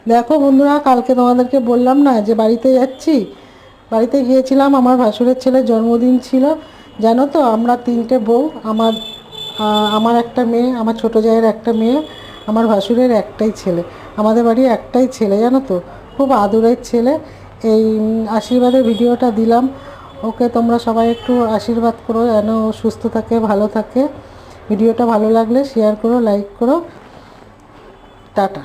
দেখো বন্ধুরা, কালকে তোমাদেরকে বললাম না যে বাড়িতে যাচ্ছি। বাড়িতে গিয়েছিলাম, আমার ভাসুরের ছেলের জন্মদিন ছিল। জানো তো, আমরা তিনটে বউ, আমার একটা মেয়ে, আমার ছোটো জায়ের একটা মেয়ে, আমার ভাসুরের একটাই ছেলে। আমাদের বাড়ি একটাই ছেলে, জানো তো, খুব আদরের ছেলে। এই আশীর্বাদের ভিডিওটা দিলাম। ওকে তোমরা সবাই একটু আশীর্বাদ করো যেন ও সুস্থ থাকে, ভালো থাকে। ভিডিওটা ভালো লাগলে শেয়ার করো, লাইক করো। টাটা।